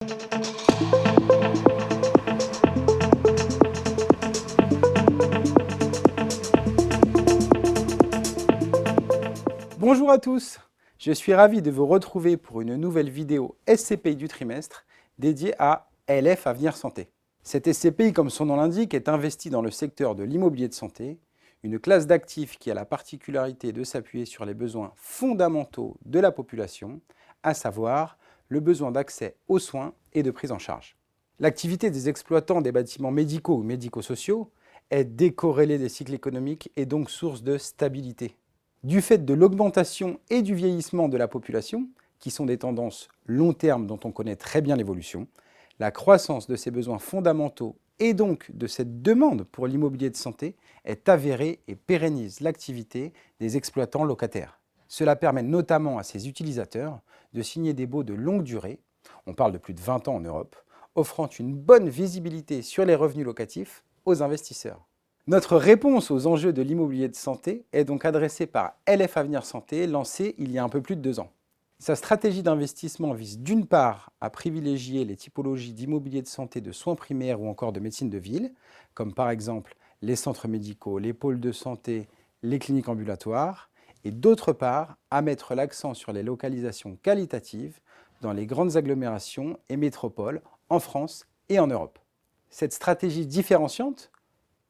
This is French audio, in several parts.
Bonjour à tous, je suis ravi de vous retrouver pour une nouvelle vidéo SCPI du trimestre dédiée à LF Avenir Santé. Cette SCPI, comme son nom l'indique, est investie dans le secteur de l'immobilier de santé, une classe d'actifs qui a la particularité de s'appuyer sur les besoins fondamentaux de la population, à savoir le besoin d'accès aux soins et de prise en charge. L'activité des exploitants des bâtiments médicaux ou médico-sociaux est décorrélée des cycles économiques et donc source de stabilité. Du fait de l'augmentation et du vieillissement de la population, qui sont des tendances long terme dont on connaît très bien l'évolution, la croissance de ces besoins fondamentaux et donc de cette demande pour l'immobilier de santé est avérée et pérennise l'activité des exploitants locataires. Cela permet notamment à ces utilisateurs de signer des baux de longue durée, on parle de plus de 20 ans en Europe, offrant une bonne visibilité sur les revenus locatifs aux investisseurs. Notre réponse aux enjeux de l'immobilier de santé est donc adressée par LF Avenir Santé, lancée il y a un peu plus de 2 ans. Sa stratégie d'investissement vise d'une part à privilégier les typologies d'immobilier de santé de soins primaires ou encore de médecine de ville, comme par exemple les centres médicaux, les pôles de santé, les cliniques ambulatoires, et d'autre part à mettre l'accent sur les localisations qualitatives dans les grandes agglomérations et métropoles en France et en Europe. Cette stratégie différenciante,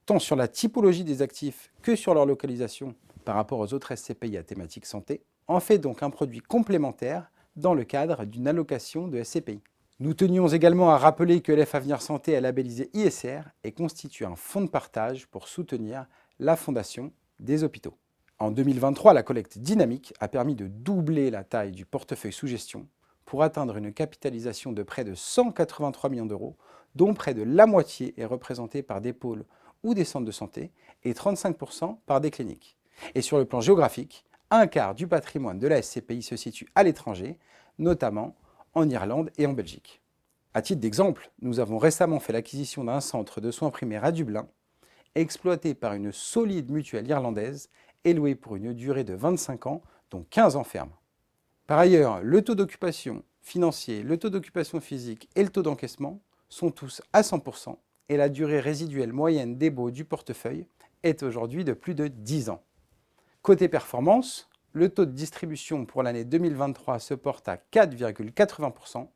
tant sur la typologie des actifs que sur leur localisation par rapport aux autres SCPI à thématique santé, en fait donc un produit complémentaire dans le cadre d'une allocation de SCPI. Nous tenions également à rappeler que LF Avenir Santé est labellisé ISR et constitue un fonds de partage pour soutenir la fondation des hôpitaux. En 2023, la collecte dynamique a permis de doubler la taille du portefeuille sous gestion pour atteindre une capitalisation de près de 183 millions d'euros, dont près de la moitié est représentée par des pôles ou des centres de santé et 35% par des cliniques. Et sur le plan géographique, un quart du patrimoine de la SCPI se situe à l'étranger, notamment en Irlande et en Belgique. À titre d'exemple, nous avons récemment fait l'acquisition d'un centre de soins primaires à Dublin, exploité par une solide mutuelle irlandaise et loué pour une durée de 25 ans, dont 15 ans ferme. Par ailleurs, le taux d'occupation financier, le taux d'occupation physique et le taux d'encaissement sont tous à 100%, et la durée résiduelle moyenne des baux du portefeuille est aujourd'hui de plus de 10 ans. Côté performance, le taux de distribution pour l'année 2023 se porte à 4,80%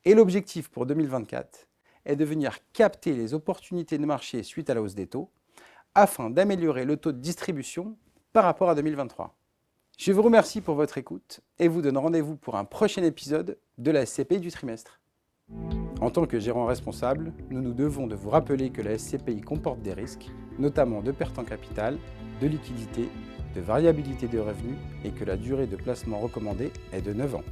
et l'objectif pour 2024 est de venir capter les opportunités de marché suite à la hausse des taux afin d'améliorer le taux de distribution par rapport à 2023. Je vous remercie pour votre écoute et vous donne rendez-vous pour un prochain épisode de la SCPI du trimestre. En tant que gérant responsable, nous nous devons de vous rappeler que la SCPI comporte des risques, notamment de perte en capital, de liquidité, de variabilité de revenus et que la durée de placement recommandée est de 9 ans.